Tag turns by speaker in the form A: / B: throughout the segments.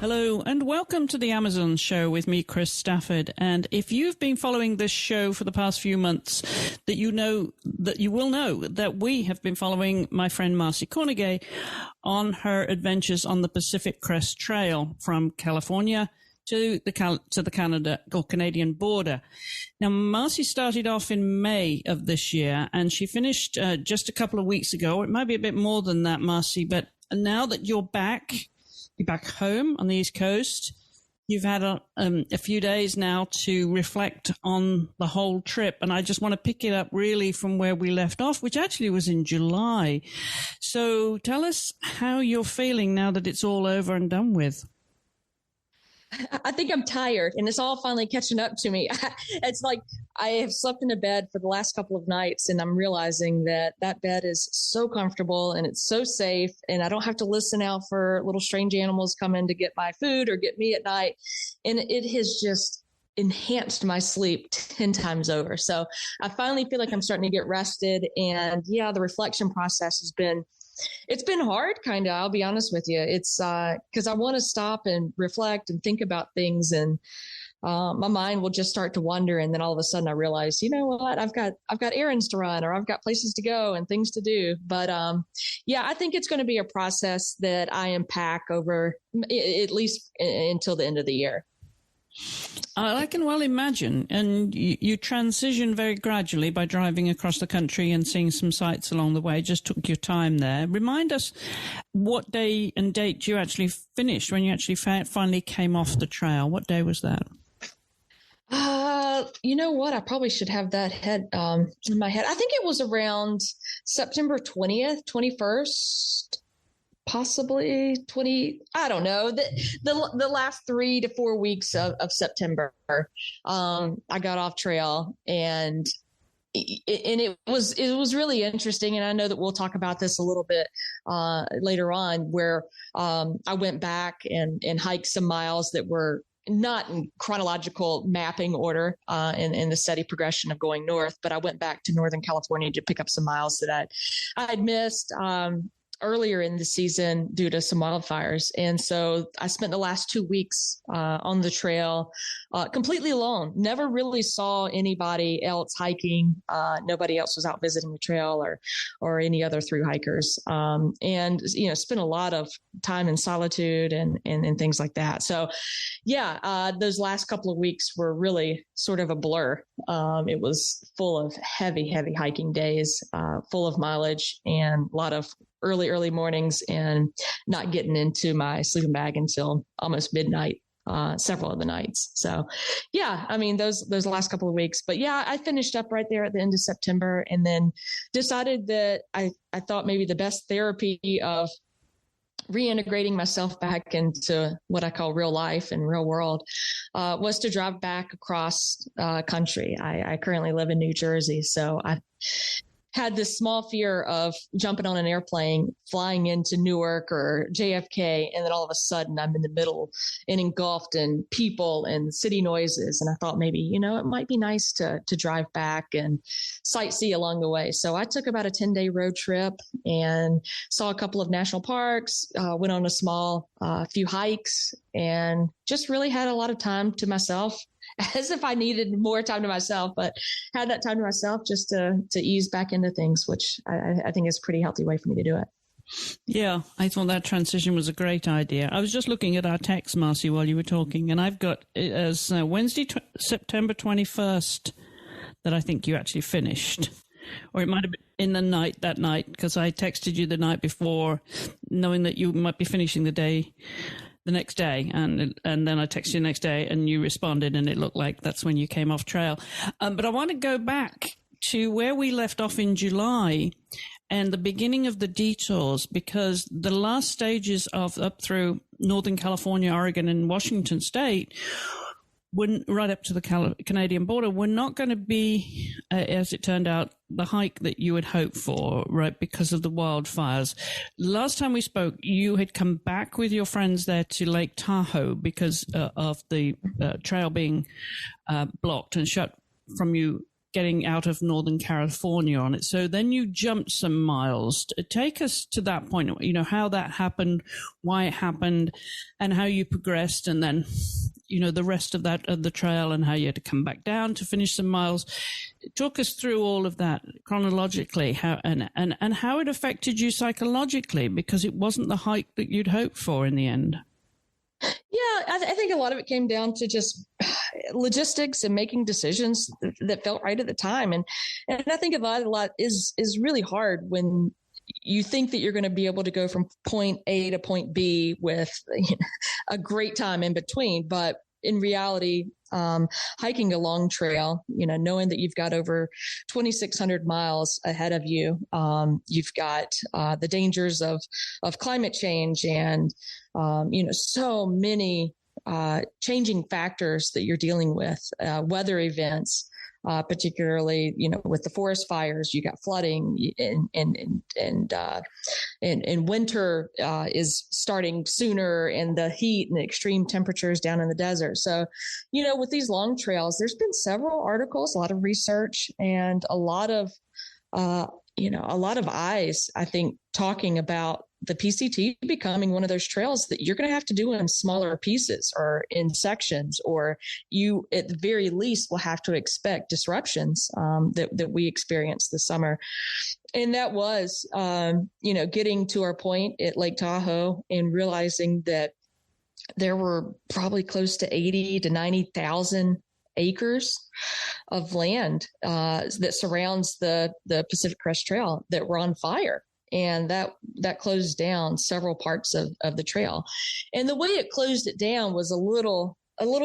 A: Hello and welcome to the Amazon Show with me, Chris Stafford. And if you've been following this show for the past few months, that you will know that we have been following my friend Marci Kornegay on her adventures on the Pacific Crest Trail from California to the Canadian border. Now, Marci started off in May of this year, and she finished just a couple of weeks ago. It might be a bit more than that, Marci, but now that you're back home on the East Coast, you've had a few days now to reflect on the whole trip, and I just want to pick it up really from where we left off, which actually was in July. So tell us how you're feeling now that it's all over and done with.
B: I think I'm tired, and it's all finally catching up to me. It's like I have slept in a bed for the last couple of nights, and I'm realizing that bed is so comfortable and it's so safe, and I don't have to listen out for little strange animals coming to get my food or get me at night. And it has just enhanced my sleep 10 times over. So I finally feel like I'm starting to get rested. And yeah, the reflection process it's been hard, kind of, I'll be honest with you. It's because I want to stop and reflect and think about things, and my mind will just start to wander. And then all of a sudden I realize, you know what, I've got errands to run, or I've got places to go and things to do. But yeah, I think it's going to be a process that I unpack over at least until the end of the year.
A: I can well imagine. And you transition very gradually by driving across the country and seeing some sights along the way. Just took your time there. Remind us what day and date you actually finished when you actually finally came off the trail. What day was that?
B: You know what? I probably should have that in my head. I think it was around September 20th, 21st. Possibly 20, I don't know, the last 3 to 4 weeks of September, I got off trail, and it was really interesting. And I know that we'll talk about this a little bit later on, where I went back and hiked some miles that were not in chronological mapping order in the steady progression of going north, but I went back to Northern California to pick up some miles that I had missed earlier in the season due to some wildfires. And so I spent the last 2 weeks on the trail completely alone. Never really saw anybody else hiking. Nobody else was out visiting the trail or any other through hikers. And, spent a lot of time in solitude and things like that. So yeah, those last couple of weeks were really sort of a blur. It was full of heavy hiking days, full of mileage, and a lot of early mornings, and not getting into my sleeping bag until almost midnight, several of the nights. So yeah, I mean, those last couple of weeks, but yeah, I finished up right there at the end of September, and then decided that I thought maybe the best therapy of reintegrating myself back into what I call real life and real world was to drive back across country. I currently live in New Jersey, so I had this small fear of jumping on an airplane, flying into Newark or JFK, and then all of a sudden I'm in the middle and engulfed in people and city noises. And I thought maybe, it might be nice to drive back and sightsee along the way. So I took about a 10-day road trip and saw a couple of national parks, went on a small few hikes, and just really had a lot of time to myself, as if I needed more time to myself, but had that time to myself just to ease back into things, which I think is a pretty healthy way for me to do it.
A: Yeah, I thought that transition was a great idea. I was just looking at our text, Marci, while you were talking, and I've got it as Wednesday, September 21st, that I think you actually finished. Or it might have been in that night, because I texted you the night before, knowing that you might be finishing the next day, and then I texted you the next day, and you responded, and it looked like that's when you came off trail. But I want to go back to where we left off in July and the beginning of the detours, because the last stages of up through Northern California, Oregon, and Washington State, right up to the Canadian border, were not going to be, as it turned out, the hike that you had hoped for, right, because of the wildfires. Last time we spoke, you had come back with your friends there to Lake Tahoe because of the trail being blocked and shut from you getting out of Northern California on it. So then you jumped some miles. Take us to that point, how that happened, why it happened, and how you progressed, and then, the rest of the trail and how you had to come back down to finish some miles. Talk us through all of that chronologically, how and how it affected you psychologically, because it wasn't the hike that you'd hoped for in the end.
B: Yeah, I think a lot of it came down to just logistics and making decisions that felt right at the time. And I think a lot is really hard when you think that you're going to be able to go from point A to point B with a great time in between. But in reality, hiking a long trail, knowing that you've got over 2,600 miles ahead of you, you've got the dangers of climate change and, so many changing factors that you're dealing with, weather events. Particularly, with the forest fires, you got flooding, and winter is starting sooner, and the heat and the extreme temperatures down in the desert. So, with these long trails, there's been several articles, a lot of research, and a lot of eyes, I think, talking about the PCT becoming one of those trails that you're going to have to do in smaller pieces or in sections, or you at the very least will have to expect disruptions that we experienced this summer. And that was, getting to our point at Lake Tahoe and realizing that there were probably close to 80 to 90,000 acres of land that surrounds the Pacific Crest Trail that were on fire. And that closed down several parts of the trail. And the way it closed it down was a little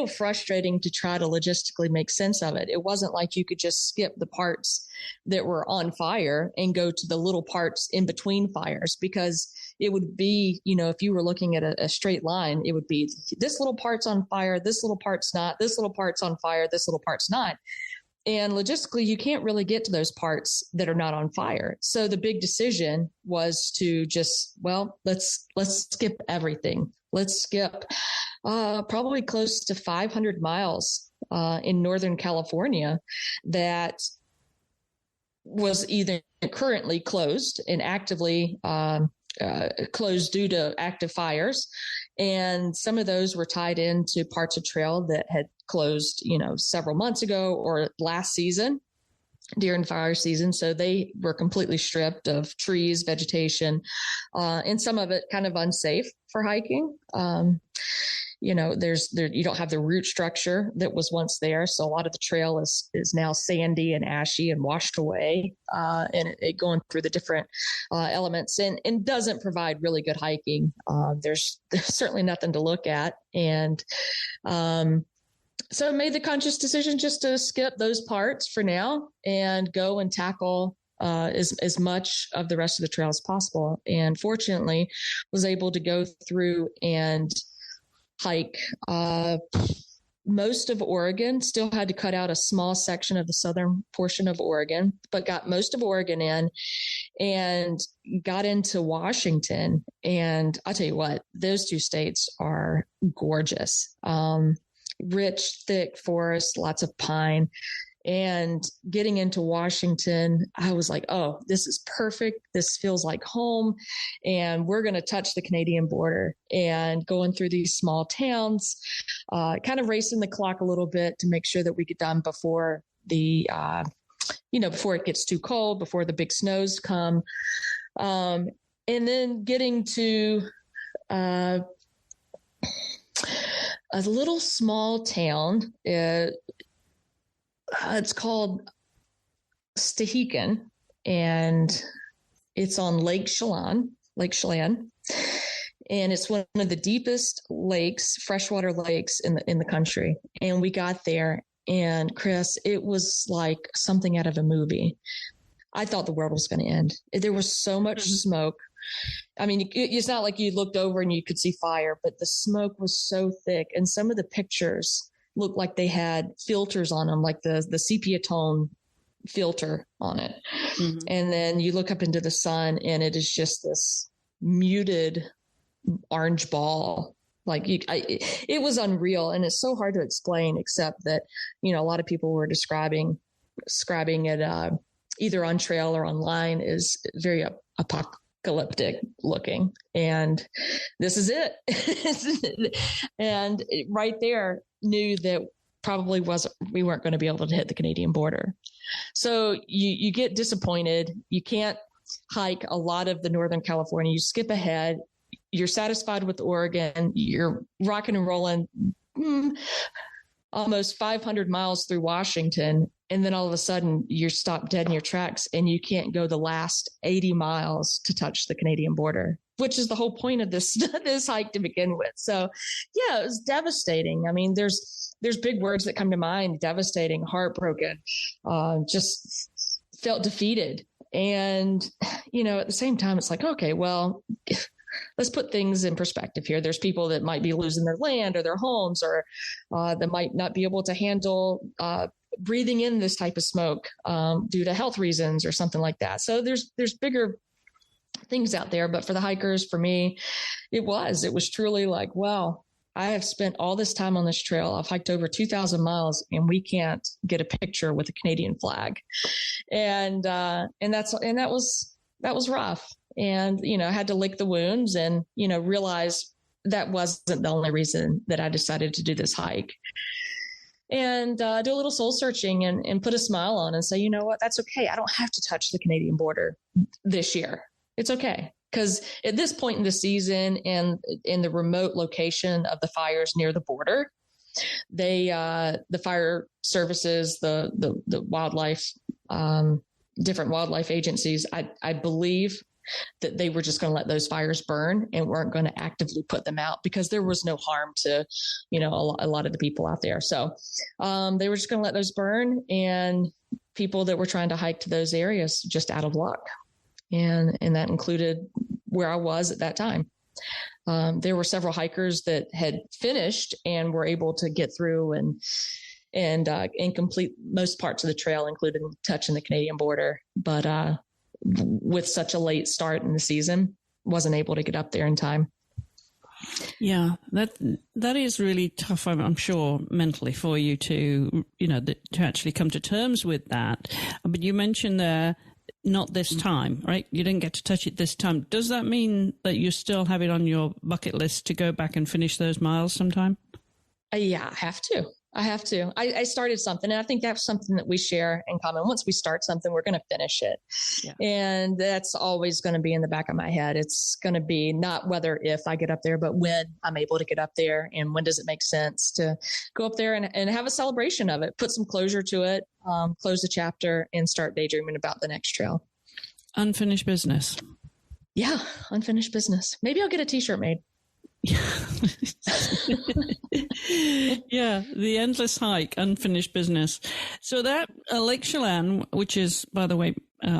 B: frustrating to try to logistically make sense of it. It wasn't like you could just skip the parts that were on fire and go to the little parts in between fires, because it would be, if you were looking at a straight line, it would be this little part's on fire, this little part's not, this little part's on fire, this little part's not. And logistically, you can't really get to those parts that are not on fire. So the big decision was to just, let's skip everything. Let's skip probably close to 500 miles in Northern California that was either currently closed and actively closed due to active fires. And some of those were tied into parts of trail that had closed, several months ago or last season during fire season. So they were completely stripped of trees, vegetation, and some of it kind of unsafe for hiking. You don't have the root structure that was once there. So a lot of the trail is now sandy and ashy and washed away, and it going through the different elements and doesn't provide really good hiking. There's certainly nothing to look at. And so I made the conscious decision just to skip those parts for now and go and tackle as much of the rest of the trail as possible. And fortunately was able to go through and hike most of Oregon. Still had to cut out a small section of the southern portion of Oregon, but got most of Oregon in and got into Washington. And I'll tell you what, those two states are gorgeous. Rich, thick forest, lots of pine. And getting into Washington, I was like, oh, this is perfect. This feels like home. And we're going to touch the Canadian border, and going through these small towns, kind of racing the clock a little bit to make sure that we get done before before it gets too cold, before the big snows come. And then getting to a little small town. It's called Stehekin, and it's on Lake Chelan, and it's one of the deepest lakes, freshwater lakes in the country. And we got there, and Chris, it was like something out of a movie. I thought the world was going to end. There was so much smoke. I mean, it's not like you looked over and you could see fire, but the smoke was so thick, and some of the pictures looked like they had filters on them, like the sepia tone filter on it. Mm-hmm. And then you look up into the sun, and it is just this muted orange ball. Like it was unreal. And it's so hard to explain, except that, a lot of people were describing describing it either on trail or online is very apocalyptic looking. And this is it. And right there knew that probably we weren't going to be able to hit the Canadian border. So you get disappointed. You can't hike a lot of the Northern California. You skip ahead. You're satisfied with Oregon. You're rocking and rolling almost 500 miles through Washington. And then all of a sudden you're stopped dead in your tracks and you can't go the last 80 miles to touch the Canadian border, which is the whole point of this hike to begin with. So yeah, it was devastating. I mean, there's big words that come to mind: devastating, heartbroken, just felt defeated. And, at the same time, it's like, okay, well, let's put things in perspective here. There's people that might be losing their land or their homes, or that might not be able to handle breathing in this type of smoke due to health reasons or something like that. So there's bigger things out there. But for the hikers, for me, it was truly like, wow, I have spent all this time on this trail. I've hiked over 2,000 miles and we can't get a picture with a Canadian flag. And that was rough. And, I had to lick the wounds and, realize that wasn't the only reason that I decided to do this hike. And do a little soul searching and put a smile on and say, you know what, that's okay. I don't have to touch the Canadian border this year. It's okay. Because at this point in the season and in the remote location of the fires near the border, the fire services, the wildlife, different wildlife agencies, I believe that they were just going to let those fires burn and weren't going to actively put them out because there was no harm to, a lot of the people out there. So they were just going to let those burn, and people that were trying to hike to those areas just out of luck. And that included where I was at that time. There were several hikers that had finished and were able to get through and complete most parts of the trail, including touching the Canadian border. But with such a late start in the season, wasn't able to get up there in time.
A: Yeah, that is really tough, I'm sure, mentally for you to actually come to terms with that. But you mentioned there, not this time, right? You didn't get to touch it this time. Does that mean that you still have it on your bucket list to go back and finish those miles sometime?
B: Yeah, I have to. I started something, and I think that's something that we share in common. Once we start something, we're going to finish it. Yeah. And that's always going to be in the back of my head. It's going to be not whether if I get up there, but when I'm able to get up there, and when does it make sense to go up there and have a celebration of it, put some closure to it, close the chapter, and start daydreaming about the next trail.
A: Unfinished business.
B: Yeah, unfinished business. Maybe I'll get a t-shirt made.
A: Yeah, the endless hike, unfinished business. So that Lake Chelan, which is, by the way,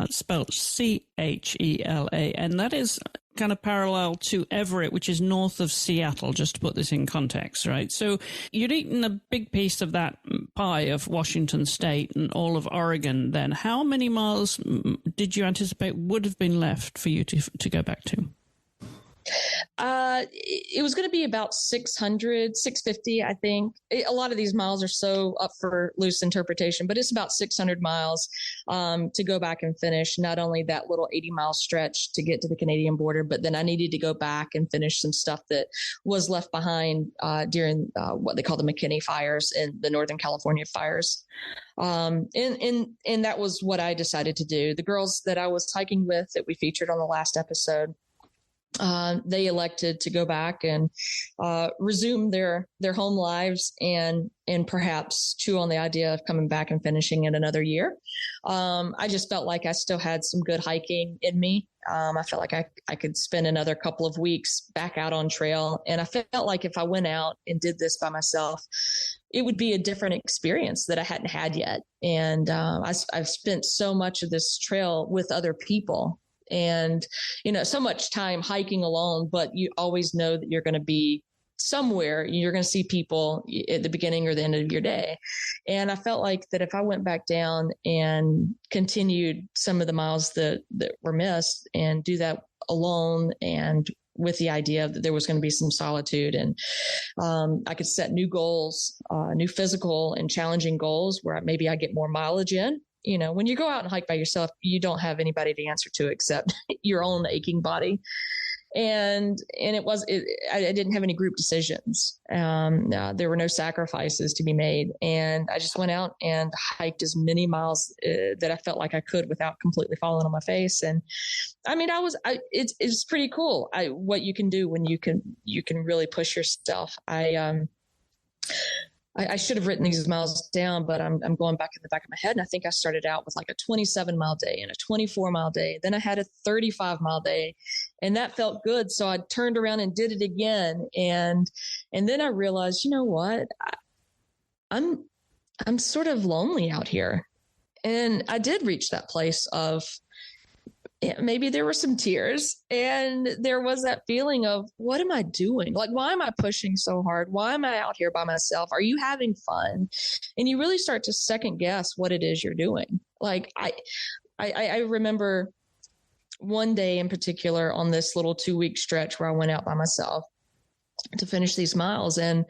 A: spelled Chela, and that is kind of parallel to Everett, which is north of Seattle, just to put this in context, right? So you'd eaten a big piece of that pie of Washington State and all of Oregon then. How many miles did you anticipate would have been left for you to go back to?
B: It was going to be about 600, 650, I think. A lot of these miles are so up for loose interpretation, but it's about 600 miles to go back and finish not only that little 80-mile stretch to get to the Canadian border, but then I needed to go back and finish some stuff that was left behind during what they call the McKinney fires and the Northern California fires. And that was what I decided to do. The girls that I was hiking with that we featured on the last episode, they elected to go back and resume their home lives and perhaps chew on the idea of coming back and finishing it another year. I just felt like I still had some good hiking in me. I felt like I could spend another couple of weeks back out on trail. And I felt like if I went out and did this by myself, it would be a different experience that I hadn't had yet. And I've spent so much of this trail with other people. And, so much time hiking alone, but you always know that you're going to be somewhere. You're going to see people at the beginning or the end of your day. And I felt like that if I went back down and continued some of the miles that were missed and do that alone and with the idea that there was going to be some solitude, and I could set new goals, new physical and challenging goals where maybe I get more mileage in. You know, when you go out and hike by yourself, you don't have anybody to answer to except your own aching body. And I didn't have any group decisions. There were no sacrifices to be made. And I just went out and hiked as many miles that I felt like I could without completely falling on my face. And I mean, it's pretty cool. What you can do when you can really push yourself. I should have written these miles down, but I'm going back in the back of my head. And I think I started out with like a 27-mile day and a 24-mile day. Then I had a 35-mile day, and that felt good. So I turned around and did it again. And then I realized, you know what? I'm sort of lonely out here. And I did reach that place of, maybe there were some tears, and there was that feeling of, what am I doing? Like, why am I pushing so hard? Why am I out here by myself? Are you having fun? And you really start to second guess what it is you're doing. Like I remember one day in particular on this little 2-week stretch where I went out by myself to finish these miles. And,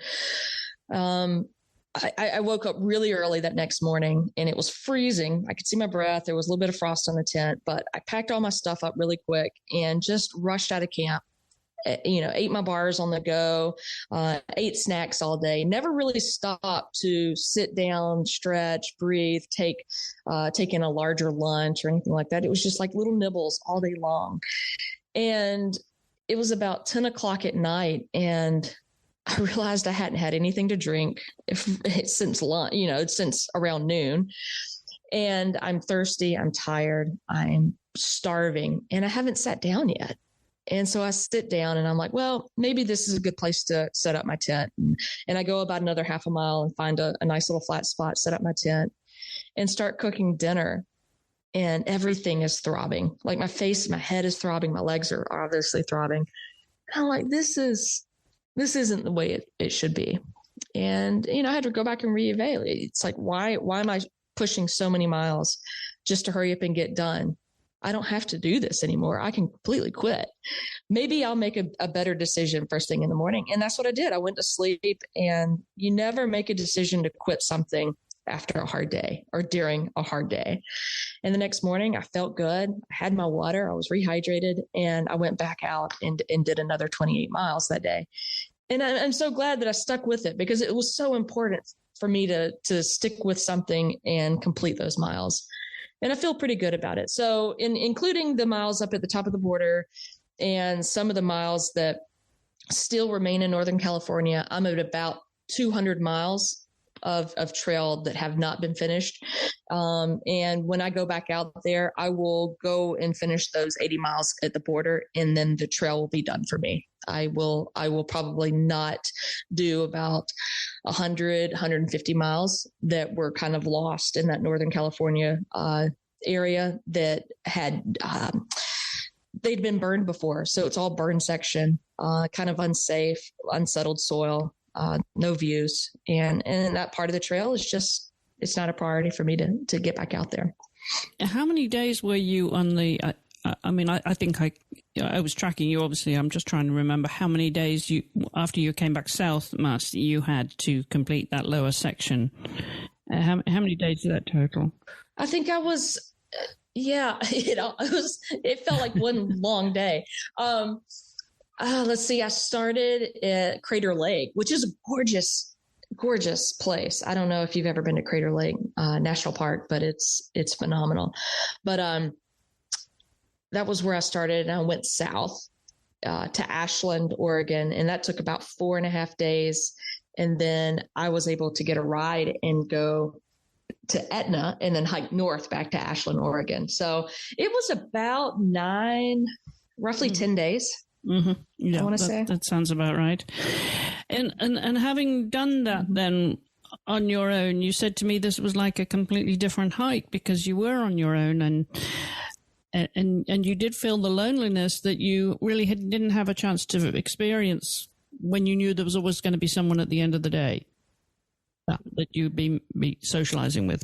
B: I woke up really early that next morning, and it was freezing. I could see my breath. There was a little bit of frost on the tent, but I packed all my stuff up really quick and just rushed out of camp. Ate my bars on the go, ate snacks all day, never really stopped to sit down, stretch, breathe, take in a larger lunch or anything like that. It was just like little nibbles all day long. And it was about 10 o'clock at night, and I realized I hadn't had anything to drink since lunch, since around noon. And I'm thirsty. I'm tired. I'm starving, and I haven't sat down yet. And so I sit down, and I'm like, well, maybe this is a good place to set up my tent. And I go about another half a mile and find a nice little flat spot, set up my tent, and start cooking dinner. And everything is throbbing. Like my face, my head is throbbing. My legs are obviously throbbing. I'm like, this isn't the way it should be. And, I had to go back and reevaluate. It's like, why am I pushing so many miles just to hurry up and get done? I don't have to do this anymore. I can completely quit. Maybe I'll make a better decision first thing in the morning. And that's what I did. I went to sleep, and you never make a decision to quit something after a hard day or during a hard day. And the next morning I felt good. I had my water. I was rehydrated, and I went back out and did another 28 miles that day. And I'm so glad that I stuck with it, because it was so important for me to stick with something and complete those miles. And I feel pretty good about it. So including the miles up at the top of the border and some of the miles that still remain in Northern California, I'm at about 200 miles of trail that have not been finished. And when I go back out there, I will go and finish those 80 miles at the border, and then the trail will be done for me. I will probably not do about 100, 150 miles that were kind of lost in that Northern California area that had they'd been burned before. So it's all burn section, kind of unsafe, unsettled soil, no views. And that part of the trail is just, it's not a priority for me to get back out there.
A: How many days were you on the, I think I was tracking you, obviously. I'm just trying to remember how many days after you came back south, Marci, you had to complete that lower section. How many days did that total?
B: I think I was, it felt like one long day. Let's see. I started at Crater Lake, which is a gorgeous, gorgeous place. I don't know if you've ever been to Crater Lake National Park, but it's phenomenal. But that was where I started, and I went south to Ashland, Oregon, and that took about 4.5 days. And then I was able to get a ride and go to Etna and then hike north back to Ashland, Oregon. So it was about roughly 10 days.
A: Mm-hmm. Yeah,
B: I want to say
A: that sounds about right. And having done that then on your own, you said to me this was like a completely different hike because you were on your own and you did feel the loneliness that you really didn't have a chance to experience when you knew there was always going to be someone at the end of the day that you'd be socializing with.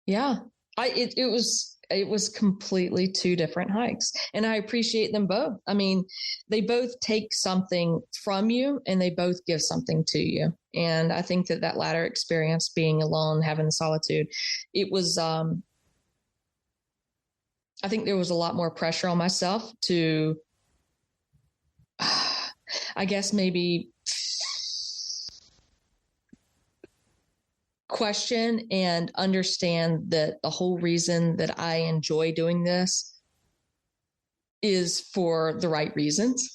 B: Yeah. It was it was completely two different hikes, and I appreciate them both. I mean, they both take something from you and they both give something to you. And I think that latter experience, being alone, having the solitude, it was, I think there was a lot more pressure on myself to, I guess, maybe question and understand that the whole reason that I enjoy doing this is for the right reasons.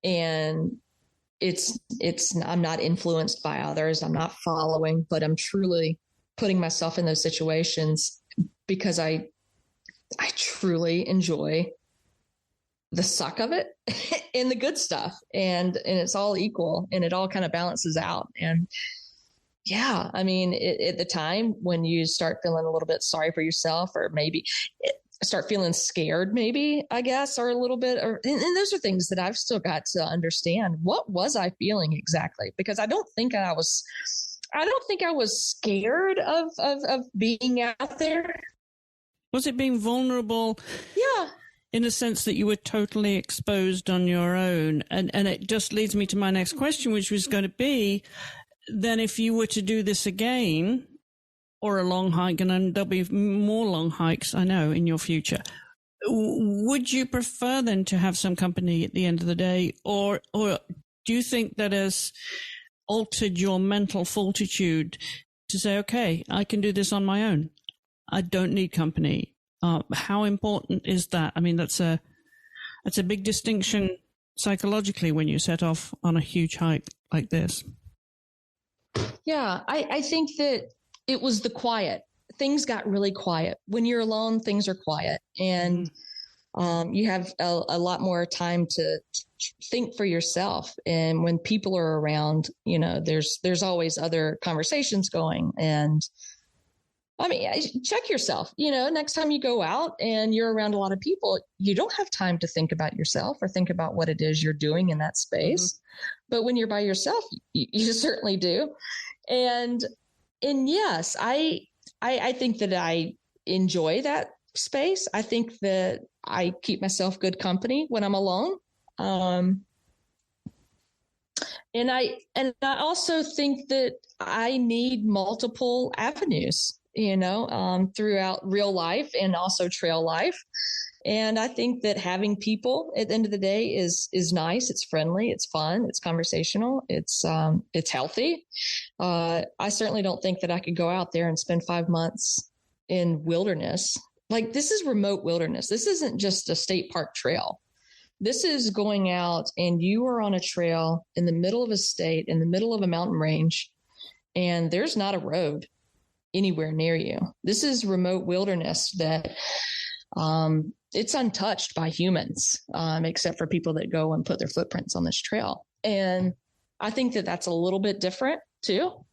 B: And I'm not influenced by others. I'm not following, but I'm truly putting myself in those situations because I truly enjoy the suck of it and the good stuff. And it's all equal and it all kind of balances out. And yeah, I mean, at the time when you start feeling a little bit sorry for yourself, or maybe start feeling scared, maybe, I guess, or a little bit, and those are things that I've still got to understand. What was I feeling exactly? Because I don't think I was scared of being out there.
A: Was it being vulnerable?
B: Yeah.
A: In a sense that you were totally exposed on your own. And it just leads me to my next question, which was going to be, then if you were to do this again, or a long hike, and then there'll be more long hikes, I know, in your future, would you prefer then to have some company at the end of the day? Or do you think that has altered your mental fortitude to say, okay, I can do this on my own. I don't need company. How important is that? I mean, that's a big distinction psychologically when you set off on a huge hike like this.
B: Yeah, I think that it was the quiet. Things got really quiet. When you're alone, things are quiet. And you have a lot more time to think for yourself. And when people are around, you know, there's always other conversations going. And I mean, check yourself, you know, next time you go out and you're around a lot of people, you don't have time to think about yourself or think about what it is you're doing in that space. But when you're by yourself, you certainly do. And yes, I think that I enjoy that space. I think that I keep myself good company when I'm alone. And I also think that I need multiple avenues, you know, throughout real life and also trail life. And I think that having people at the end of the day is nice. It's friendly. It's fun. It's conversational. It's healthy. I certainly don't think that I could go out there and spend 5 months in wilderness. Like, this is remote wilderness. This isn't just a state park trail. This is going out and you are on a trail in the middle of a state, in the middle of a mountain range, and there's not a road anywhere near you. This is remote wilderness that it's untouched by humans, except for people that go and put their footprints on this trail. And I think that that's a little bit different too,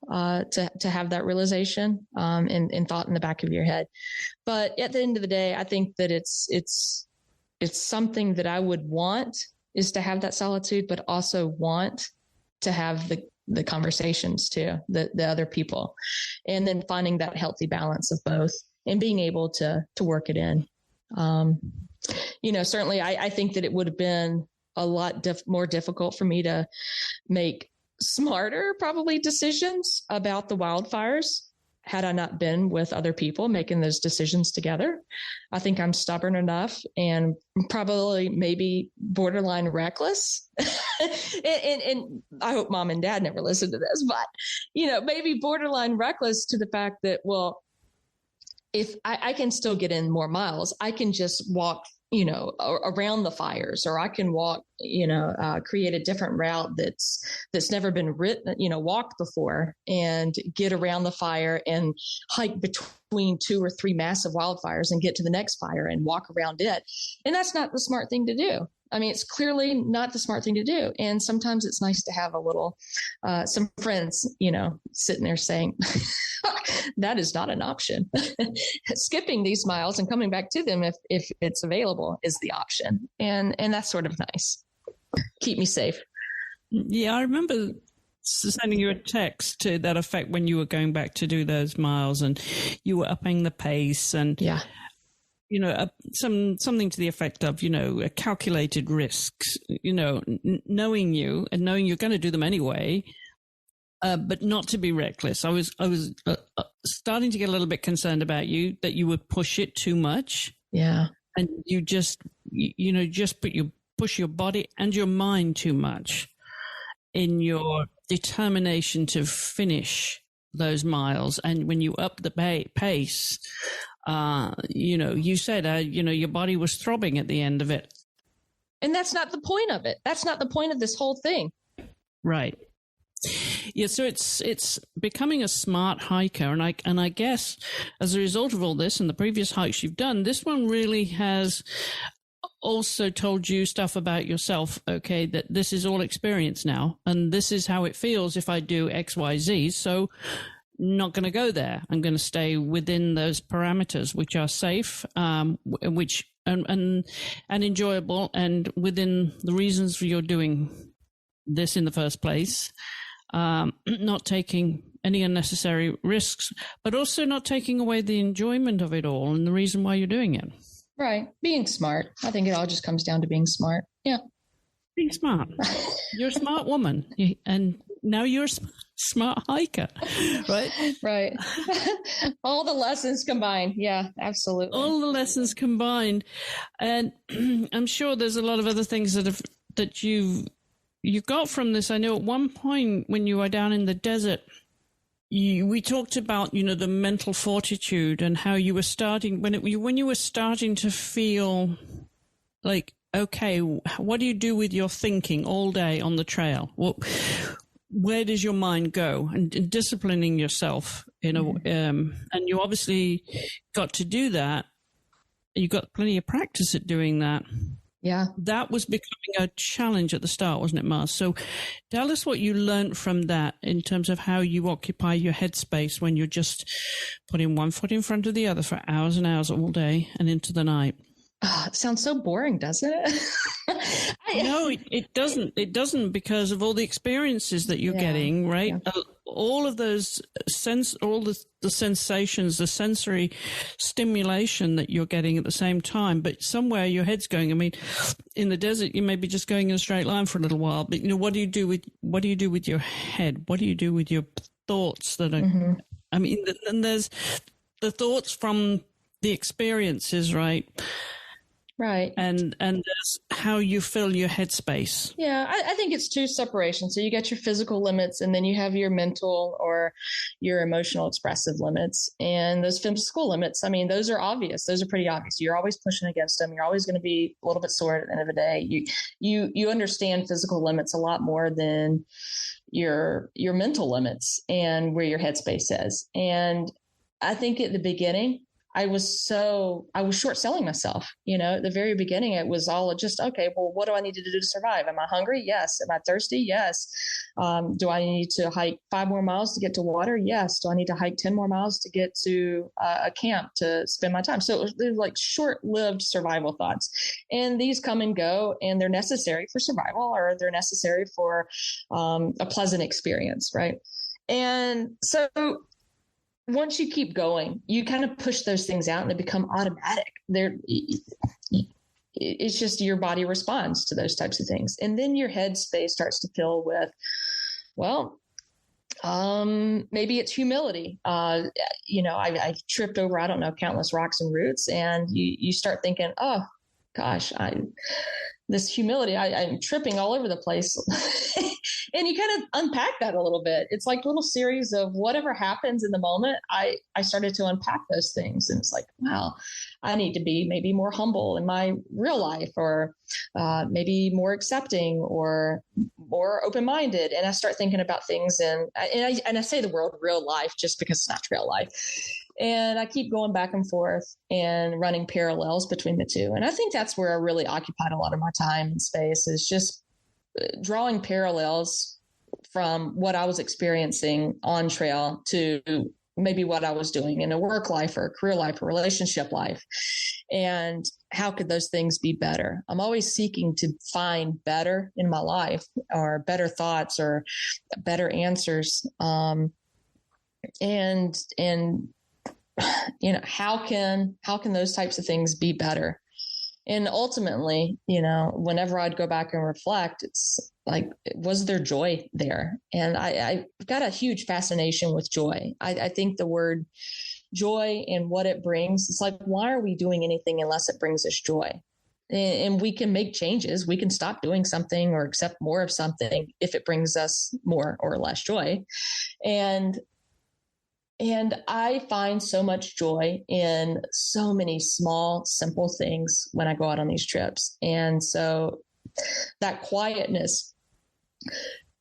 B: to have that realization and thought in the back of your head. But at the end of the day, I think that it's something that I would want, is to have that solitude, but also want to have the conversations too, the other people, and then finding that healthy balance of both and being able to work it in. You know, certainly I think that it would have been a lot more difficult for me to make smarter, probably, decisions about the wildfires had I not been with other people making those decisions together. I think I'm stubborn enough and probably maybe borderline reckless. and I hope mom and dad never listen to this, but, you know, maybe borderline reckless to the fact that, well, if I can still get in more miles, I can just walk, you know, around the fires, or I can walk, you know, create a different route that's never been walked before, and get around the fire and hike between 2 or 3 massive wildfires and get to the next fire and walk around it. And that's not the smart thing to do. I mean, it's clearly not the smart thing to do. And sometimes it's nice to have a little, some friends, you know, sitting there saying, that is not an option. Skipping these miles and coming back to them if it's available is the option. And that's sort of nice. Keep me safe.
A: Yeah, I remember sending you a text to that effect when you were going back to do those miles, and you were upping the pace, and something to the effect of, a calculated risks, knowing you and knowing you're going to do them anyway, but not to be reckless. I was starting to get a little bit concerned about you, that you would push it too much.
B: Yeah.
A: And you just push your body and your mind too much in your determination to finish those miles. And when you up the pace, you said, your body was throbbing at the end of it.
B: And that's not the point of it. That's not the point of this whole thing.
A: Right. Yeah. So it's becoming a smart hiker. And I guess as a result of all this and the previous hikes you've done, this one really has also told you stuff about yourself, okay, that this is all experience now, and this is how it feels if I do X, Y, Z. So not going to go there. I'm going to stay within those parameters, which are safe, which and enjoyable, and within the reasons for your doing this in the first place. Not taking any unnecessary risks, but also not taking away the enjoyment of it all and the reason why you're doing it.
B: Right. Being smart. I think it all just comes down to being smart. Yeah.
A: Being smart. You're a smart woman, and now you're a smart hiker, right?
B: Right. All the lessons combined. Yeah, absolutely.
A: All the lessons combined. And I'm sure there's a lot of other things that you got from this. I know at one point when you were down in the desert, we talked about, the mental fortitude and how you were starting when you were starting to feel like, okay, what do you do with your thinking all day on the trail? Well, where does your mind go? And disciplining yourself, and you obviously got to do that. You got plenty of practice at doing that.
B: Yeah. That
A: was becoming a challenge at the start, wasn't it, Mars? So tell us what you learned from that in terms of how you occupy your headspace when you're just putting one foot in front of the other for hours and hours all day and into the night.
B: Oh, it sounds so boring, doesn't it?
A: No, it doesn't. It doesn't, because of all the experiences that you're getting, right? Yeah. All of those all the sensations, the sensory stimulation that you're getting at the same time, but somewhere your head's going. I mean, in the desert, you may be just going in a straight line for a little while, but what do you do with your head? What do you do with your thoughts that are? I mean, and there's the thoughts from the experiences, right?
B: Right.
A: And that's how you fill your headspace.
B: Yeah, I think it's two separations. So you got your physical limits, and then you have your mental or your emotional expressive limits. And those physical limits, I mean, those are obvious. Those are pretty obvious. You're always pushing against them. You're always going to be a little bit sore at the end of the day. You understand physical limits a lot more than your mental limits and where your headspace is. And I think at the beginning, I was short selling myself. At the very beginning, it was all just, okay, well, what do I need to do to survive? Am I hungry? Yes. Am I thirsty? Yes. Do I need to hike 5 more miles to get to water? Yes. Do I need to hike 10 more miles to get to a camp to spend my time? So they're like short-lived survival thoughts. And these come and go, and they're necessary for survival, or they're necessary for a pleasant experience, right? And so once you keep going, you kind of push those things out and they become automatic. It's just your body responds to those types of things. And then your headspace starts to fill with, well, maybe it's humility. I've tripped over, I don't know, countless rocks and roots. And you start thinking, oh gosh, this humility, I'm tripping all over the place. And you kind of unpack that a little bit. It's like a little series of whatever happens in the moment. I started to unpack those things. And it's like, wow, I need to be maybe more humble in my real life, or maybe more accepting or more open-minded. And I start thinking about things. And I say the word real life just because it's not real life. And I keep going back and forth and running parallels between the two. And I think that's where I really occupied a lot of my time and space, is just drawing parallels from what I was experiencing on trail to maybe what I was doing in a work life or a career life or relationship life. And how could those things be better? I'm always seeking to find better in my life, or better thoughts, or better answers. And how can those types of things be better? And ultimately, whenever I'd go back and reflect, it's like, was there joy there? And I've got a huge fascination with joy. I think the word joy and what it brings, it's like, why are we doing anything unless it brings us joy? And we can make changes. We can stop doing something or accept more of something if it brings us more or less joy. And I find so much joy in so many small, simple things when I go out on these trips. And so that quietness,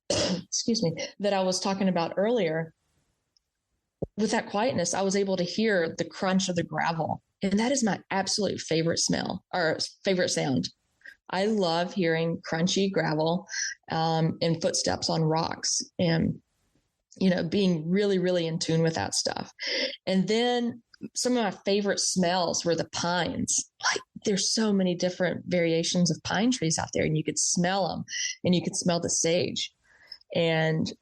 B: excuse me, that I was talking about earlier, with that quietness, I was able to hear the crunch of the gravel. And that is my absolute favorite smell, or favorite sound. I love hearing crunchy gravel and footsteps on rocks, and being really, really in tune with that stuff. And then some of my favorite smells were the pines. Like, there's so many different variations of pine trees out there, and you could smell them, and you could smell the sage. And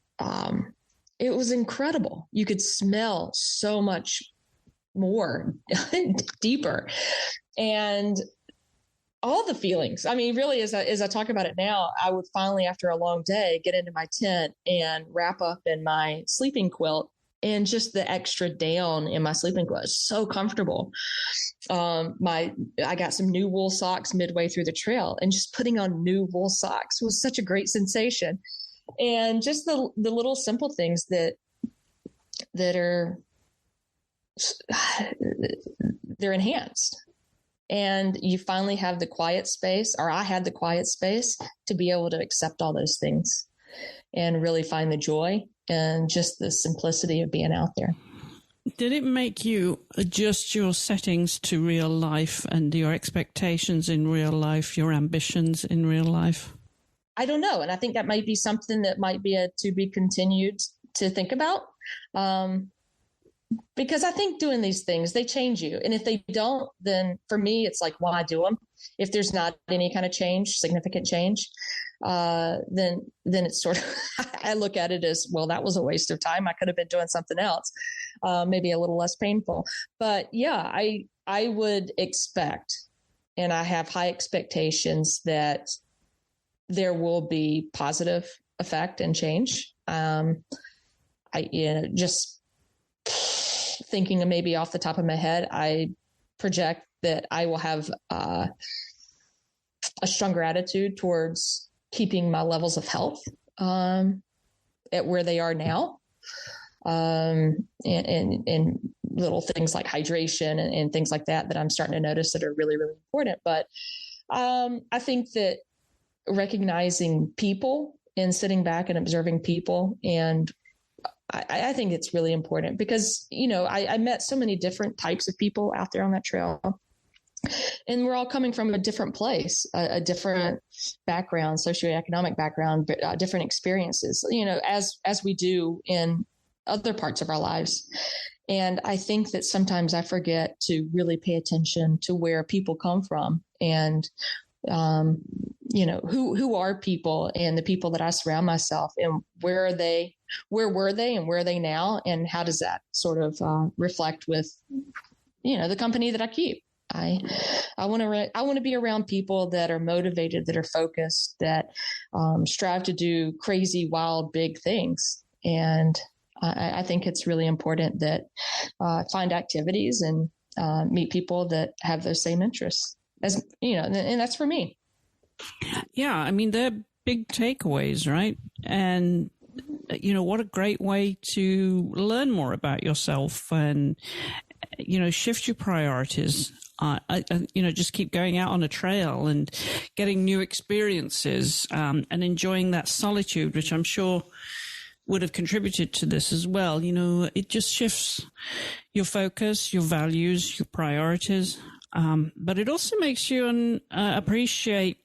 B: it was incredible. You could smell so much more deeper, and all the feelings. I mean, really, as I talk about it now, I would finally, after a long day, get into my tent and wrap up in my sleeping quilt, and just the extra down in my sleeping quilt is so comfortable. I got some new wool socks midway through the trail, and just putting on new wool socks was such a great sensation. And just the little simple things that are, they're enhanced. And you finally have the quiet space, or I had the quiet space to be able to accept all those things and really find the joy and just the simplicity of being out there.
A: Did it make you adjust your settings to real life and your expectations in real life, your ambitions in real life?
B: I don't know. And I think that might be something that might be to be continued to think about. Because I think doing these things, they change you. And if they don't, then for me, it's like, why do them? If there's not any kind of change, significant change, then it's sort of, I look at it as, well, that was a waste of time. I could have been doing something else, maybe a little less painful. But yeah, I would expect, and I have high expectations that there will be positive effect and change. Just thinking of maybe off the top of my head, I project that I will have a stronger attitude towards keeping my levels of health at where they are now, and little things like hydration and things like that I'm starting to notice that are really, really important. But I think that recognizing people and sitting back and observing people, and I think it's really important because, I met so many different types of people out there on that trail, and we're all coming from a different place, a different background, socioeconomic background, different experiences, as we do in other parts of our lives. And I think that sometimes I forget to really pay attention to where people come from, and who are people, and the people that I surround myself, and where were they and where are they now, and how does that sort of reflect with the company that I keep. I want to be around people that are motivated, that are focused, that strive to do crazy, wild, big things. And I think it's really important that find activities and meet people that have those same interests, as and that's for me.
A: Yeah, I mean, they're big takeaways, right? And what a great way to learn more about yourself and shift your priorities. Just keep going out on a trail and getting new experiences, and enjoying that solitude, which I'm sure would have contributed to this as well. It just shifts your focus, your values, your priorities. But it also makes you appreciate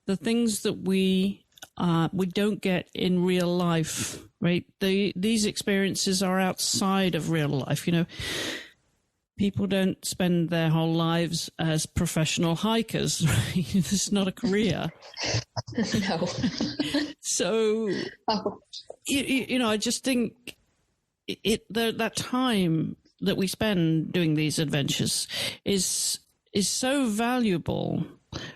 A: the things that we don't get in real life, right? These experiences are outside of real life. people don't spend their whole lives as professional hikers. Right? It's not a career.
B: No.
A: So, I just think that time that we spend doing these adventures is so valuable.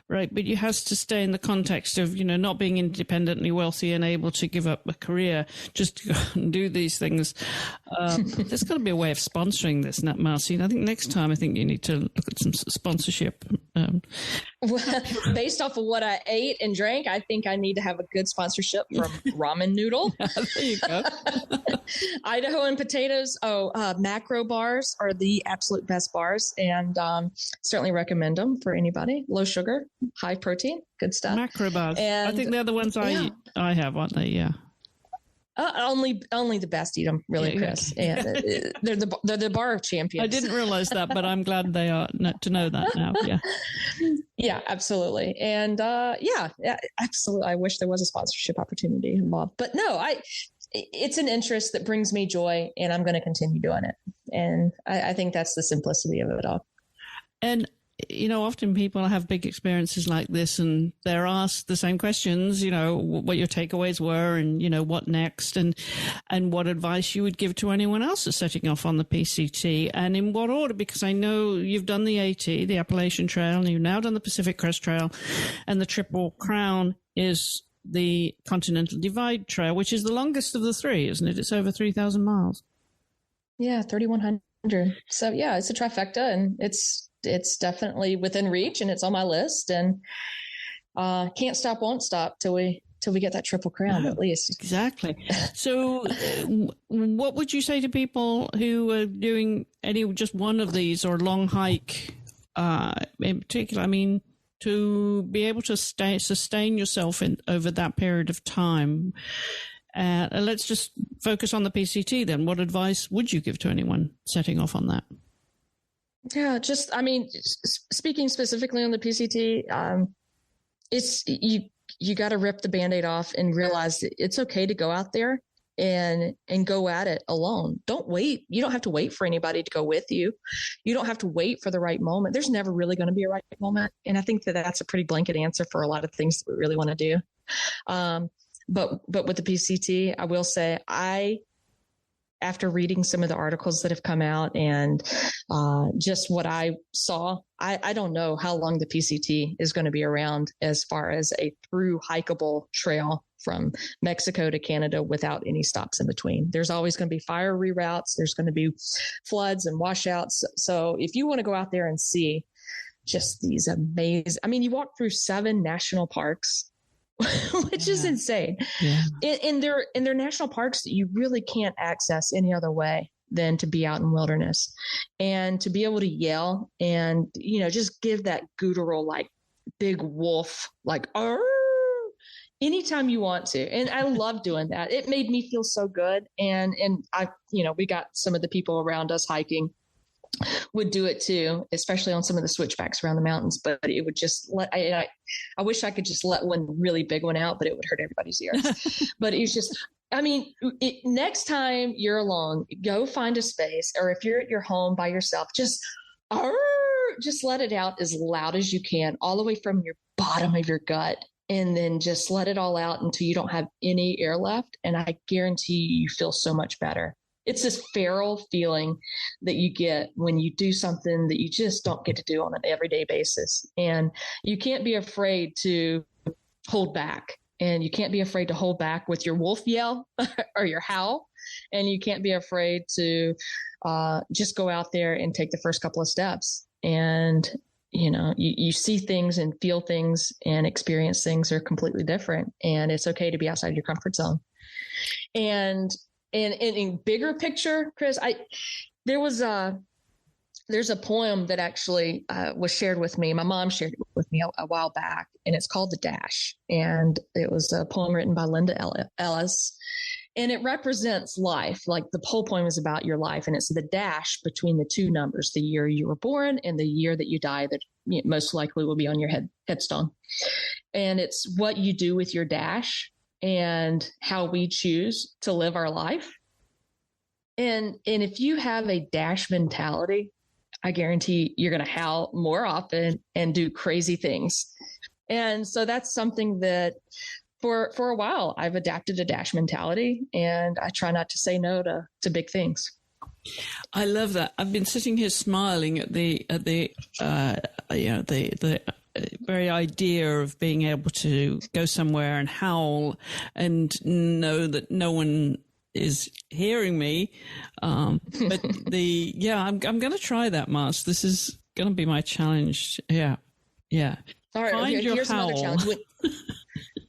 A: Right, but you have to stay in the context of, not being independently wealthy and able to give up a career just to go and do these things. There's got to be a way of sponsoring this, Marci. And I think next time, you need to look at some sponsorship.
B: Well, based off of what I ate and drank, I think I need to have a good sponsorship from Ramen Noodle.
A: There you go.
B: Idaho and potatoes. Macro bars are the absolute best bars, and certainly recommend them for anybody. Low sugar, high protein, good stuff.
A: Macro bars. And I think they're the ones I have, aren't they? Yeah.
B: Only the best eat them, really, Chris. And they're the bar of champions.
A: I didn't realize that, but I'm glad they are to know that now. Yeah.
B: Yeah, absolutely. And absolutely. I wish there was a sponsorship opportunity involved, but no, it's an interest that brings me joy, and I'm going to continue doing it. And I think that's the simplicity of it all.
A: And often people have big experiences like this, and they're asked the same questions, what your takeaways were, and, what next, and what advice you would give to anyone else that's setting off on the PCT, and in what order, because I know you've done the AT, the Appalachian Trail, and you've now done the Pacific Crest Trail, and the Triple Crown is the Continental Divide Trail, which is the longest of the three, isn't it? It's over 3,000 miles.
B: Yeah, 3,100. So, yeah, it's a trifecta, and it's definitely within reach, and it's on my list, and can't stop, won't stop till we get that Triple Crown, at least.
A: Exactly. So what would you say to people who are doing just one of these or long hike in particular? I mean, to be able to sustain yourself over that period of time. Let's just focus on the PCT then. What advice would you give to anyone setting off on that?
B: Yeah, speaking specifically on the PCT, it's you got to rip the Band-Aid off and realize that it's okay to go out there and go at it alone. Don't wait. You don't have to wait for anybody to go with you. You don't have to wait for the right moment. There's never really going to be a right moment. And I think that that's a pretty blanket answer for a lot of things that we really want to do. But with the PCT, I will say after reading some of the articles that have come out and just what I saw, I don't know how long the PCT is going to be around as far as a through hikeable trail from Mexico to Canada without any stops in between. There's always going to be fire reroutes. There's going to be floods and washouts. So if you want to go out there and see just these amazing, you walk through 7 national parks, which is insane. Yeah. And they're national parks that you really can't access any other way than to be out in wilderness, and to be able to yell and, just give that guttural, like big wolf, like, arr, anytime you want to. And I love doing that. It made me feel so good. And we got some of the people around us hiking would do it too, especially on some of the switchbacks around the mountains, but it would just I wish I could just let one really big one out, but it would hurt everybody's ears. But it's just, next time you're alone, go find a space, or if you're at your home by yourself, just let it out as loud as you can, all the way from your bottom of your gut. And then just let it all out until you don't have any air left. And I guarantee you feel so much better. It's this feral feeling that you get when you do something that you just don't get to do on an everyday basis. And you can't be afraid to hold back. And you can't be afraid to hold back with your wolf yell or your howl. And you can't be afraid to just go out there and take the first couple of steps. And, you see things and feel things and experience things are completely different. And it's okay to be outside your comfort zone. And in bigger picture, Chris, there's a poem that actually was shared with me. My mom shared it with me a while back, and it's called The Dash. And it was a poem written by Linda Ellis. And it represents life. Like, the whole poem is about your life. And it's the dash between the 2 numbers, the year you were born and the year that you die, that most likely will be on your headstone. And it's what you do with your dash and how we choose to live our life. And if you have a dash mentality, I guarantee you're going to howl more often and do crazy things. And so that's something that for a while I've adapted a dash mentality, and I try not to say no to big things.
A: I love that. I've been sitting here smiling at the very idea of being able to go somewhere and howl and know that no one is hearing me. But I'm going to try that, Mars. This is going to be my challenge. Yeah.
B: All right. Here's another challenge.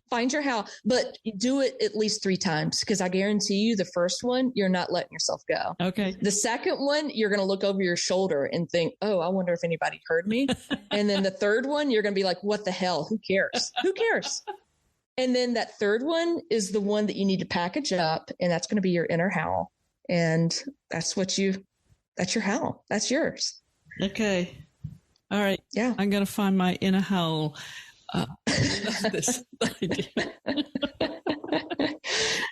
B: Find your howl, but do it at least 3 times, because I guarantee you the first one, you're not letting yourself go.
A: Okay.
B: The second one, you're going to look over your shoulder and think, oh, I wonder if anybody heard me. And then the third one, you're going to be like, what the hell? Who cares? Who cares? And then that third one is the one that you need to package up, and that's going to be your inner howl. And that's your howl. That's yours.
A: Okay. All right.
B: Yeah.
A: I'm going to find my inner howl. This idea.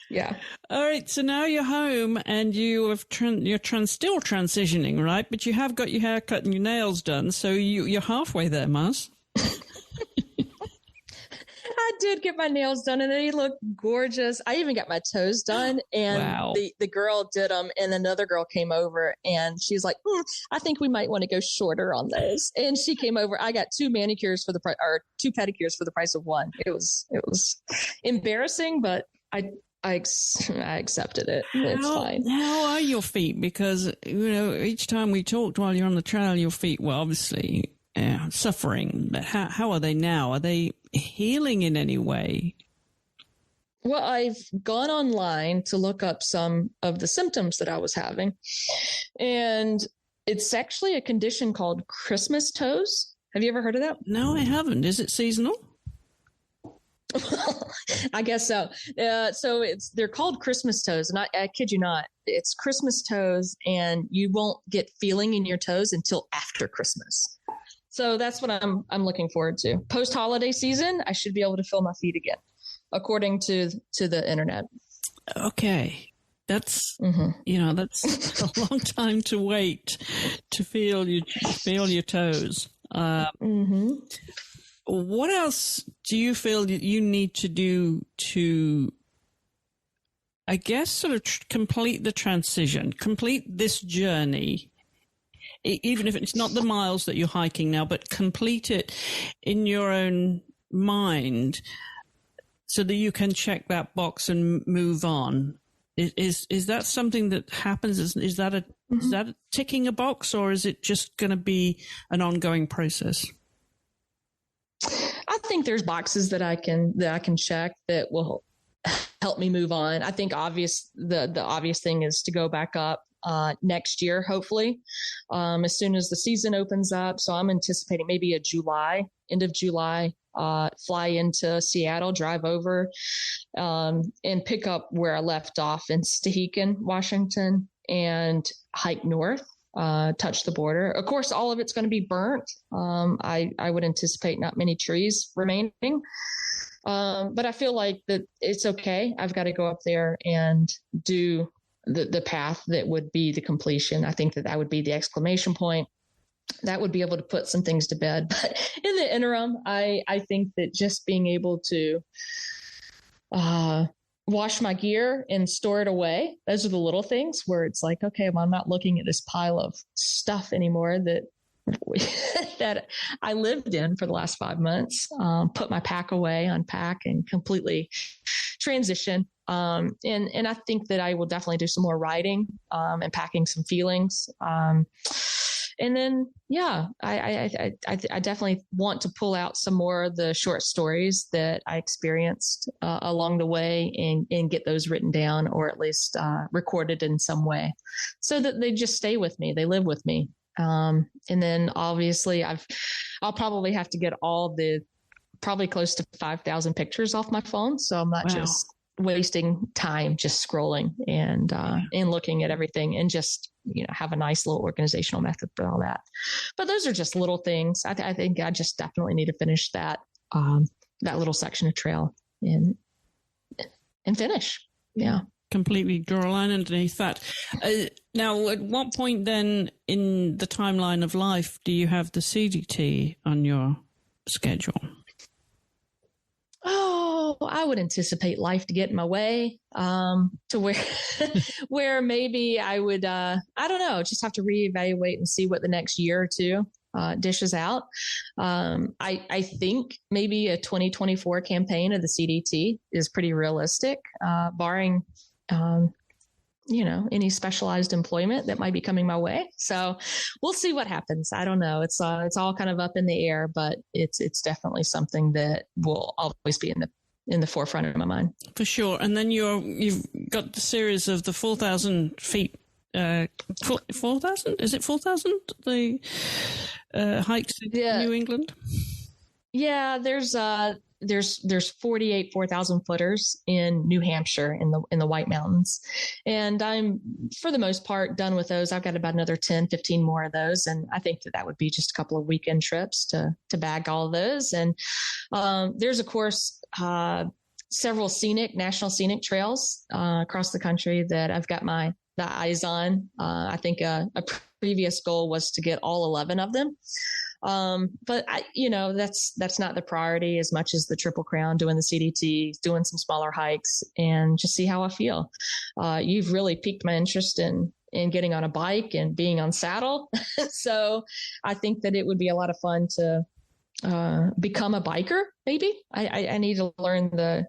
B: Yeah.
A: All right. So now you're home and you're still transitioning, right? But you have got your hair cut and your nails done. So you're halfway there, Mars.
B: I did get my nails done and they look gorgeous. I even got my toes done, and
A: wow.
B: the girl did them, and another girl came over and she's like, I think we might want to go shorter on those. And she came over. I got 2 manicures for the price, or 2 pedicures for the price of 1. It was embarrassing, but I accepted it. It's fine.
A: How are your feet? Because, each time we talked while you're on the trail, your feet were obviously suffering. But how are they now? Are they healing in any way?
B: Well, I've gone online to look up some of the symptoms that I was having. And it's actually a condition called Christmas toes. Have you ever heard of that?
A: No, I haven't. Is it seasonal?
B: I guess so. So they're called Christmas toes, and I kid you not, it's Christmas toes, and you won't get feeling in your toes until after Christmas. So that's what I'm looking forward to. Post holiday season, I should be able to feel my feet again, according to the internet.
A: Okay, that's that's a long time to wait to feel your toes. What else do you feel that you need to do to, I guess, sort of complete the transition, complete this journey, even if it's not the miles that you're hiking now, but complete it in your own mind so that you can check that box and move on? Is that something that happens? Is that a ticking a box, or is it just going to be an ongoing process?
B: I think there's boxes that I can check that will help me move on. I think the obvious thing is to go back up next year, hopefully, as soon as the season opens up. So I'm anticipating maybe end of July, fly into Seattle, drive over, and pick up where I left off in Stehekin, Washington, and hike north. Touch the border. Of course, all of it's going to be burnt. I would anticipate not many trees remaining. But I feel like that it's okay. I've got to go up there and do the path that would be the completion. I think that would be the exclamation point. That would be able to put some things to bed. But in the interim, I think that just being able to wash my gear and store it away. Those are the little things where it's like, okay, well, I'm not looking at this pile of stuff anymore that I lived in for the last 5 months. Put my pack away, unpack, and completely transition. And I think that I will definitely do some more writing and packing some feelings. And then, I definitely want to pull out some more of the short stories that I experienced along the way and get those written down, or at least recorded in some way, so that they just stay with me. They live with me. And then obviously I'll probably have to get probably close to 5,000 pictures off my phone. So I'm not just wasting time just scrolling and looking at everything, and just, have a nice little organizational method for all that. But those are just little things. I think I just definitely need to finish that little section of trail and finish. Yeah.
A: completely draw a line underneath that. Now, at what point then in the timeline of life do you have the CDT on your schedule?
B: Oh, I would anticipate life to get in my way, to where where maybe I would, I don't know, just have to reevaluate and see what the next year or two dishes out. I think maybe a 2024 campaign of the CDT is pretty realistic, barring any specialized employment that might be coming my way. So we'll see what happens. I don't know. It's all kind of up in the air, but it's definitely something that will always be in the forefront of my mind.
A: For sure. And then you've got the series of the 4,000 feet. 4,000? Is it 4,000? The hikes in New England? Yeah,
B: there's 48 4,000 footers in New Hampshire in the White Mountains. And I'm, for the most part, done with those. I've got about another 10, 15 more of those. And I think that would be just a couple of weekend trips to bag all of those. And there's, of course, several national scenic trails across the country that I've got the eyes on. I think a previous goal was to get all 11 of them. But that's not the priority as much as the Triple Crown, doing the CDT, doing some smaller hikes, and just see how I feel. You've really piqued my interest in getting on a bike and being on saddle. So I think that it would be a lot of fun to become a biker. Maybe I need to learn the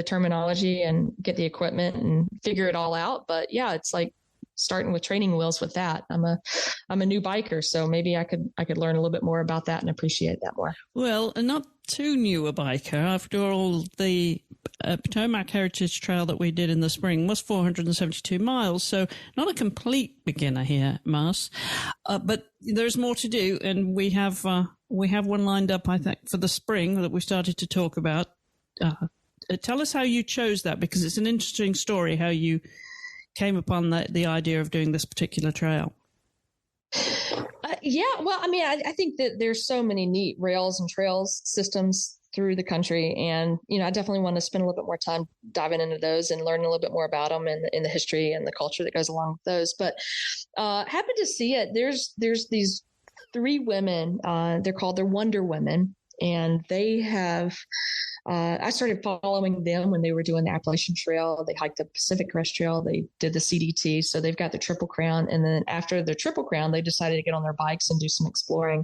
B: terminology and get the equipment and figure it all out. But yeah, it's like starting with training wheels with that. I'm a new biker, so maybe I could learn a little bit more about that and appreciate that more.
A: Well, not too new a biker. After all, the Potomac Heritage Trail that we did in the spring was 472 miles, so not a complete beginner here, Mars. But there's more to do, and we have one lined up, I think, for the spring that we started to talk about. Tell us how you chose that, because it's an interesting story how you came upon the idea of doing this particular trail.
B: Well, I mean, I think that there's so many neat rails and trails systems through the country. And, I definitely want to spend a little bit more time diving into those and learning a little bit more about them and in the history and the culture that goes along with those. But happened to see it. There's these 3 women, they're Wonder Women, and they have, I started following them when they were doing the Appalachian Trail. They hiked the Pacific Crest Trail. They did the CDT. So they've got the Triple Crown. And then after the Triple Crown, they decided to get on their bikes and do some exploring.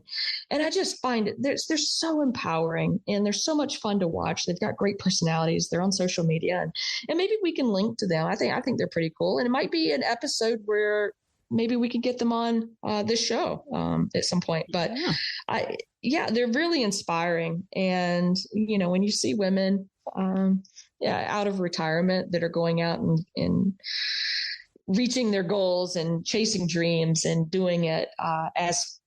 B: And I just find it, they're so empowering and they're so much fun to watch. They've got great personalities. They're on social media and maybe we can link to them. I think they're pretty cool. And it might be an episode where maybe we could get them on this show at some point. But they're really inspiring. And, when you see women out of retirement that are going out and reaching their goals and chasing dreams and doing it as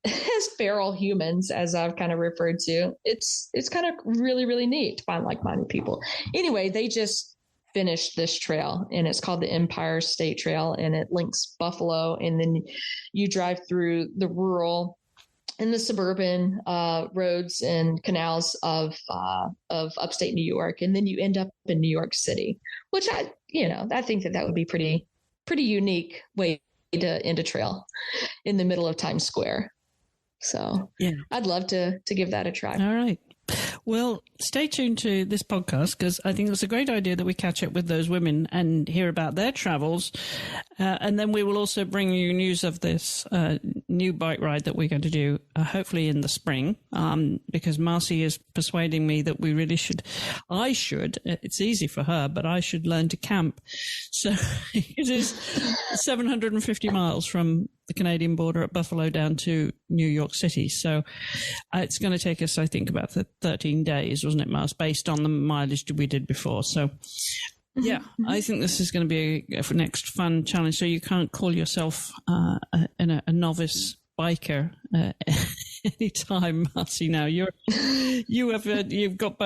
B: feral humans, as I've kind of referred to, it's kind of really, really neat to find like-minded people. Anyway, they just finished this trail, and it's called the Empire State Trail, and it links Buffalo, and then you drive through the rural and the suburban roads and canals of upstate New York, and then you end up in New York City, which I think that would be pretty unique way to end a trail in the middle of Times Square. So yeah, I'd love to give that a try.
A: All right. Well, stay tuned to this podcast, because I think it's a great idea that we catch up with those women and hear about their travels. And then we will also bring you news of this new bike ride that we're going to do, hopefully in the spring, because Marci is persuading me that we really should, it's easy for her, but I should learn to camp. So it is 750 miles from the Canadian border at Buffalo down to New York City. So it's going to take us, I think, about 13 days, wasn't it, Mars, based on the mileage we did before. So, yeah, I think this is going to be a next fun challenge. So you can't call yourself a novice biker anytime, Marci. Now you've got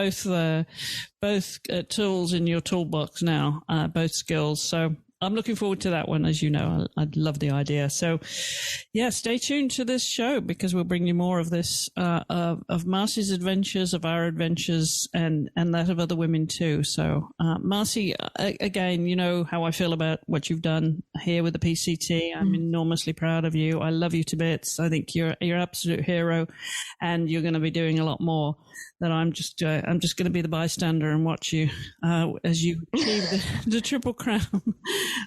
A: both tools in your toolbox now, both skills. So I'm looking forward to that one. As you know, I love the idea. So, yeah, stay tuned to this show because we'll bring you more of this, of Marci's adventures, of our adventures, and that of other women too. So, Marci, again, you know how I feel about what you've done here with the PCT. I'm enormously proud of you. I love you to bits. I think you're absolute hero, and you're going to be doing a lot more. That I'm just going to be the bystander and watch you as you achieve the Triple Crown.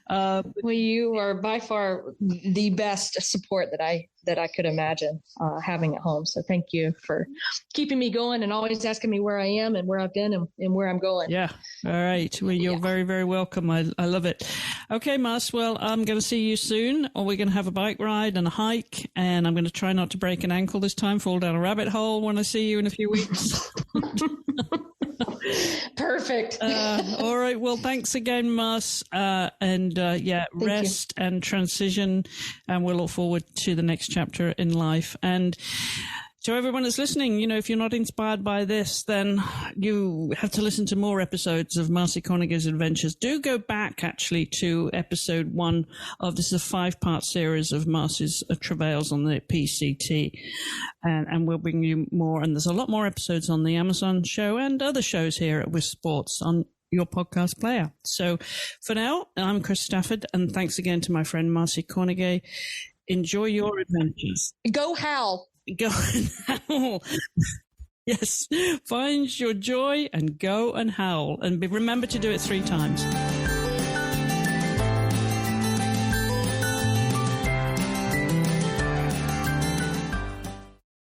B: Well, you are by far the best support that I could imagine having at home. So thank you for keeping me going and always asking me where I am and where I've been and where I'm going.
A: Yeah. All right. Well, you're very, very welcome. I love it. Okay, Mas. Well, I'm going to see you soon, or we're going to have a bike ride and a hike, and I'm going to try not to break an ankle this time, fall down a rabbit hole when I see you in a few weeks.
B: Perfect.
A: All right. Well, thanks again, Mas. Rest and transition. And we'll look forward to the next chapter in life. And to everyone that's listening, you know, if you're not inspired by this, then you have to listen to more episodes of Marci Kornegay's adventures. Do go back, actually, to episode 1 of this is a 5-part series of Marci's travails on the PCT. And we'll bring you more. And there's a lot more episodes on the Amazon show and other shows here at With Sports on your podcast player. So for now, I'm Chris Stafford, and thanks again to my friend Marci Kornegay. Enjoy your adventures.
B: Go howl.
A: Go and howl. Yes, find your joy and go and howl. And remember to do it 3 times.